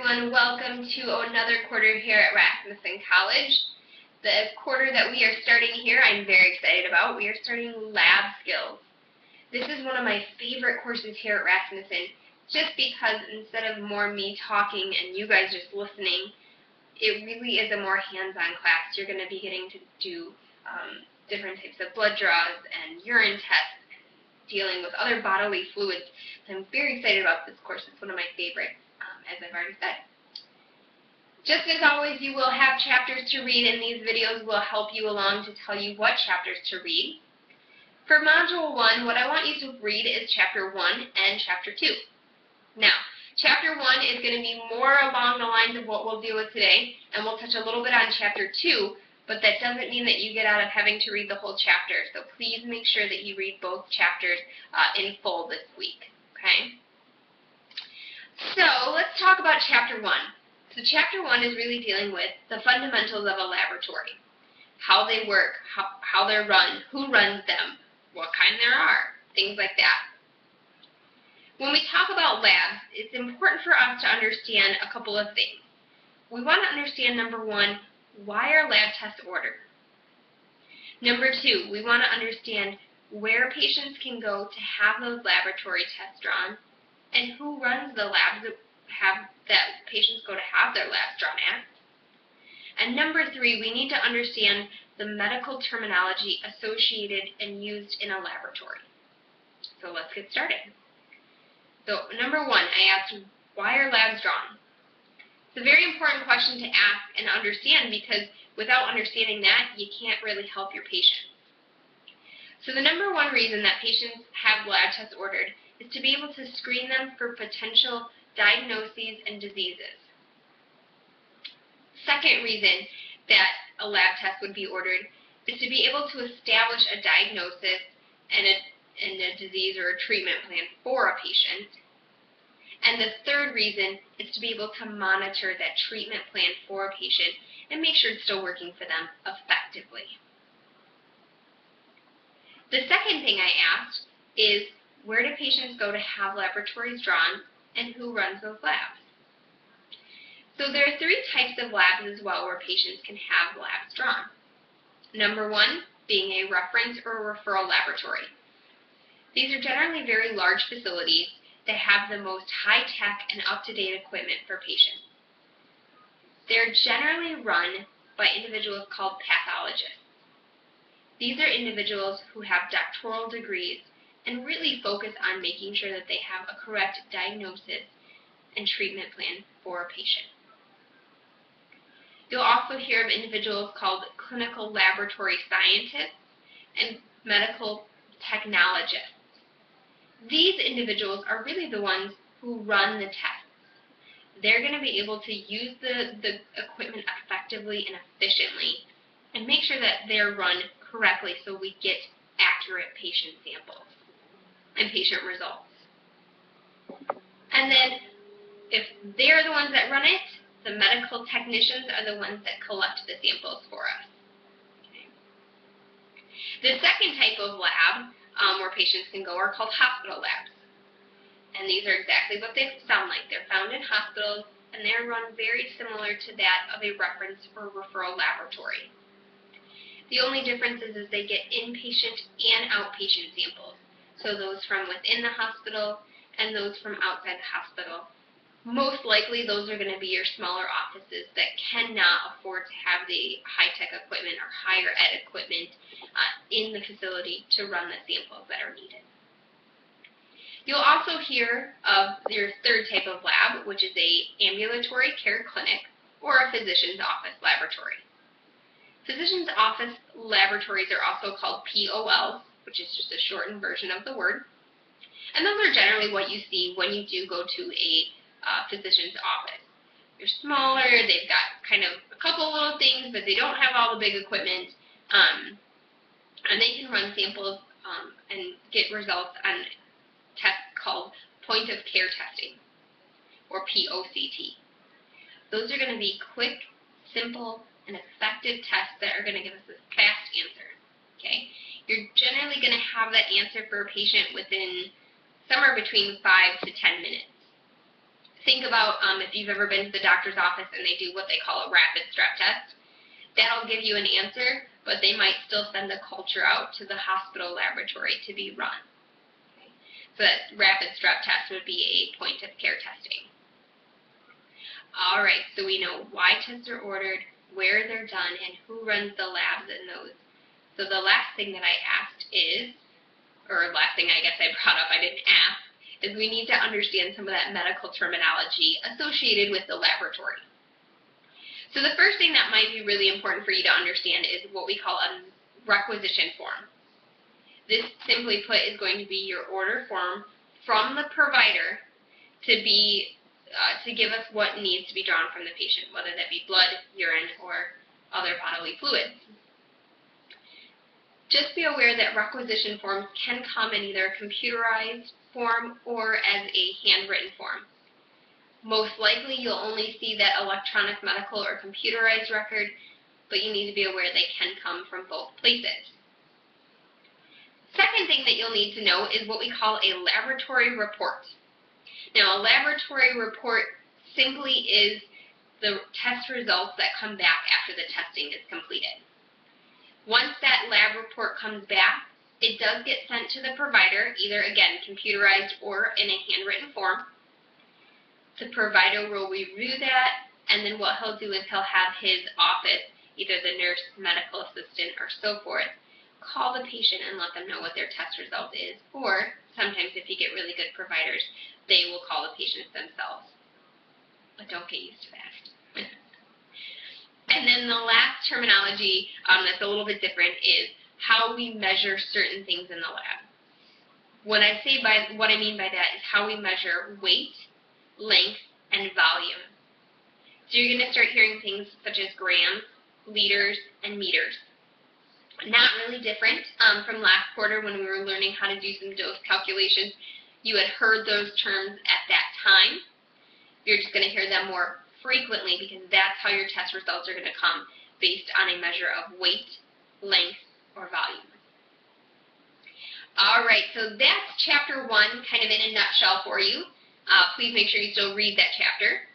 everyone. Welcome to another quarter here at Rasmussen College. The quarter that we are starting here, I'm very excited about. We are starting lab skills. This is one of my favorite courses here at Rasmussen, just because instead of more me talking and you guys just listening, it really is a more hands-on class. You're going to be getting to do different types of blood draws and urine tests, dealing with other bodily fluids. So I'm very excited about this course. It's one of my favorites, as I've already said. Just as always, you will have chapters to read, and these videos will help you along to tell you what chapters to read. For Module 1, what I want you to read is Chapter 1 and Chapter 2. Now, Chapter 1 is going to be more along the lines of what we'll deal with today, and we'll touch a little bit on Chapter 2, but that doesn't mean that you get out of having to read the whole chapter. So please make sure that you read both chapters in full this week. Okay? So let's talk about Chapter 1. So Chapter 1 is really dealing with the fundamentals of a laboratory. How they work, how they're run, who runs them, what kind there are, things like that. When we talk about labs, it's important for us to understand a couple of things. We want to understand, number one, why are lab tests ordered? Number two, we want to understand where patients can go to have those laboratory tests drawn and who runs the labs that patients go to have their labs drawn at. And number three, we need to understand the medical terminology associated and used in a laboratory. So let's get started. So number one, I asked, why are labs drawn? It's a very important question to ask and understand, because without understanding that, you can't really help your patients. So the number one reason that patients have lab tests ordered is to be able to screen them for potential diagnoses and diseases. Second reason that a lab test would be ordered is to be able to establish a diagnosis and a disease or a treatment plan for a patient. And the third reason is to be able to monitor that treatment plan for a patient and make sure it's still working for them effectively. The second thing I asked is, where do patients go to have laboratories drawn, and who runs those labs? So there are three types of labs as well where patients can have labs drawn. Number one, being a reference or a referral laboratory. These are generally very large facilities that have the most high-tech and up-to-date equipment for patients. They're generally run by individuals called pathologists. These are individuals who have doctoral degrees and really focus on making sure that they have a correct diagnosis and treatment plan for a patient. You'll also hear of individuals called clinical laboratory scientists and medical technologists. These individuals are really the ones who run the tests. They're going to be able to use the equipment effectively and efficiently and make sure that they're run correctly so we get accurate patient samples and patient results. And then if they're the ones that run it, the medical technicians are the ones that collect the samples for us. Okay. The second type of lab where patients can go are called hospital labs. And these are exactly what they sound like. They're found in hospitals, and they're run very similar to that of a reference or referral laboratory. The only difference is they get inpatient and outpatient samples. So those from within the hospital and those from outside the hospital. Most likely those are going to be your smaller offices that cannot afford to have the high-tech equipment or higher ed equipment in the facility to run the samples that are needed. You'll also hear of your third type of lab, which is a ambulatory care clinic or a physician's office laboratory. Physician's office laboratories are also called POLs, which is just a shortened version of the word. And those are generally what you see when you do go to a physician's office. They're smaller, they've got kind of a couple little things, but they don't have all the big equipment, and they can run samples and get results on tests called point-of-care testing, or POCT. Those are going to be quick, simple, and effective tests that are going to give us a fast answer. Okay? You're generally going to have that answer for a patient within somewhere between 5 to 10 minutes. think about if you've ever been to the doctor's office and they do what they call a rapid strep test. That'll give you an answer, but they might still send the culture out to the hospital laboratory to be run. Okay. So that rapid strep test would be a point-of-care testing. All right, so we know why tests are ordered, where they're done, and who runs the labs in those. So the last thing that I asked is, or last thing I guess I brought up, I didn't ask, is we need to understand some of that medical terminology associated with the laboratory. So the first thing that might be really important for you to understand is what we call a requisition form. This, simply put, is going to be your order form from the provider to give us what needs to be drawn from the patient, whether that be blood, urine, or other bodily fluids. Just be aware that requisition forms can come in either a computerized form or as a handwritten form. Most likely you'll only see that electronic medical or computerized record, but you need to be aware they can come from both places. Second thing that you'll need to know is what we call a laboratory report. Now, a laboratory report simply is the test results that come back after the testing is completed. Once that lab report comes back, it does get sent to the provider, either, again, computerized or in a handwritten form. The provider will review that, and then what he'll do is he'll have his office, either the nurse, medical assistant, or so forth, call the patient and let them know what their test result is, or sometimes if you get really good providers, they will call the patients themselves. But don't get used to that. And then the last terminology that's a little bit different is how we measure certain things in the lab. What I mean by that is how we measure weight, length, and volume. So you're going to start hearing things such as grams, liters, and meters. Not really different from last quarter when we were learning how to do some dose calculations. You had heard those terms at that time. You're just going to hear them more frequently because that's how your test results are going to come, based on a measure of weight, length, or volume. All right, so that's chapter 1 kind of in a nutshell for you. Please make sure you still read that chapter.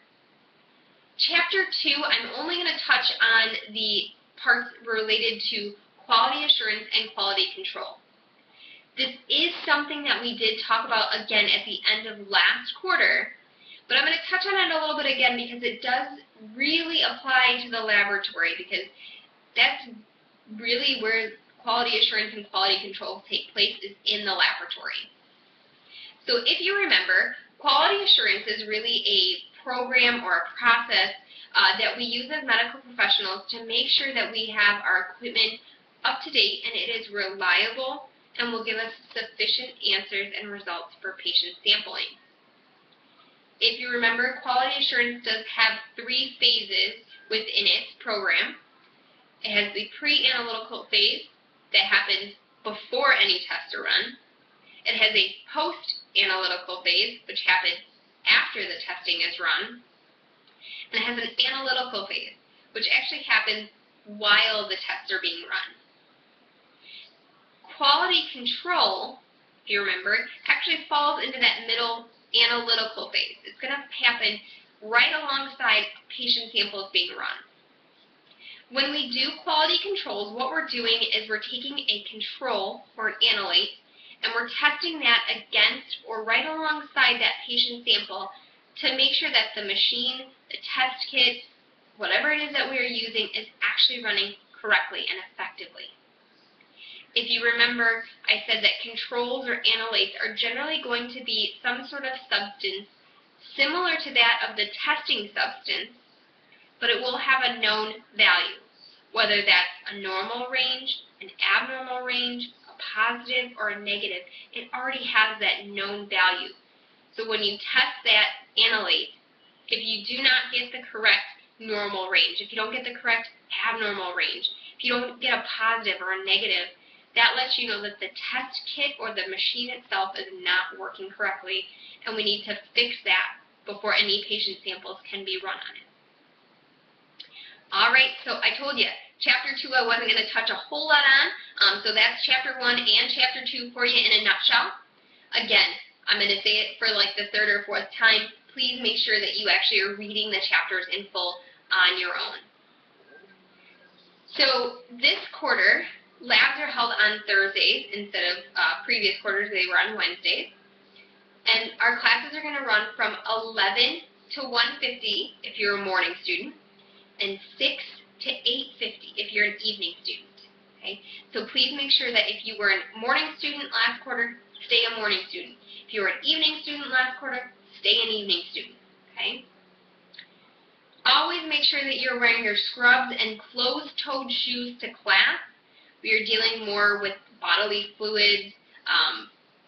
Chapter 2, I'm only going to touch on the parts related to quality assurance and quality control. This is something that we did talk about again at the end of last quarter, but I'm going to touch on it a little bit again because it does really apply to the laboratory, because that's really where quality assurance and quality control take place, is in the laboratory. So if you remember, quality assurance is really a program or a process that we use as medical professionals to make sure that we have our equipment up to date and it is reliable and will give us sufficient answers and results for patient sampling. If you remember, quality assurance does have 3 phases within its program. It has the pre-analytical phase that happens before any tests are run. It has a post-analytical phase, which happens after the testing is run. And it has an analytical phase, which actually happens while the tests are being run. Quality control, if you remember, actually falls into that middle analytical phase. It's going to happen right alongside patient samples being run. When we do quality controls, what we're doing is we're taking a control or an analyte and we're testing that against or right alongside that patient sample to make sure that the machine, the test kit, whatever it is that we are using is actually running correctly and effectively. If you remember, I said that controls or analytes are generally going to be some sort of substance similar to that of the testing substance, but it will have a known value, whether that's a normal range, an abnormal range, a positive, or a negative. It already has that known value. So when you test that analyte, if you do not get the correct normal range, if you don't get the correct abnormal range, if you don't get a positive or a negative, that lets you know that the test kit or the machine itself is not working correctly, and we need to fix that before any patient samples can be run on it. Alright, so I told you, Chapter 2 I wasn't going to touch a whole lot on, so that's Chapter 1 and Chapter 2 for you in a nutshell. Again, I'm going to say it for like the 3rd or 4th time. please make sure that you actually are reading the chapters in full on your own. So this quarter, labs are held on Thursdays instead of previous quarters, they were on Wednesdays. And our classes are going to run from 11 to 1:50 if you're a morning student, and 6 to 8:50 if you're an evening student. Okay? So please make sure that if you were a morning student last quarter, stay a morning student. If you were an evening student last quarter, stay an evening student. Okay? Always make sure that you're wearing your scrubs and closed-toed shoes to class. We are dealing more with bodily fluids,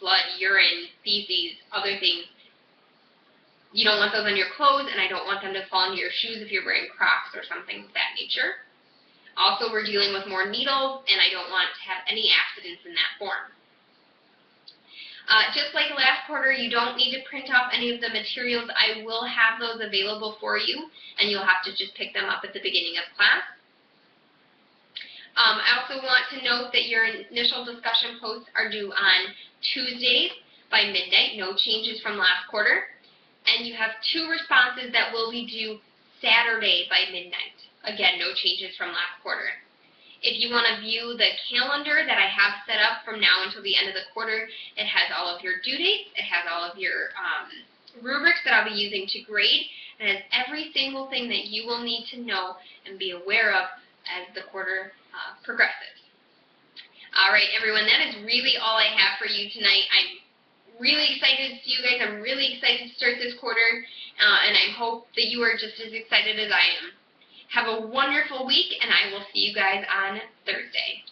blood, urine, feces, other things. You don't want those on your clothes, and I don't want them to fall into your shoes if you're wearing Crocs or something of that nature. Also, we're dealing with more needles, and I don't want to have any accidents in that form. Just like last quarter, you don't need to print off any of the materials. I will have those available for you, and you'll have to just pick them up at the beginning of class. I also want to note that your initial discussion posts are due on Tuesdays by midnight, no changes from last quarter. And you have 2 responses that will be due Saturday by midnight. Again, no changes from last quarter. If you want to view the calendar that I have set up from now until the end of the quarter, it has all of your due dates, it has all of your rubrics that I'll be using to grade, and it has every single thing that you will need to know and be aware of as the quarter progresses. All right, everyone, that is really all I have for you tonight. I'm really excited to see you guys. I'm really excited to start this quarter, and I hope that you are just as excited as I am. Have a wonderful week, and I will see you guys on Thursday.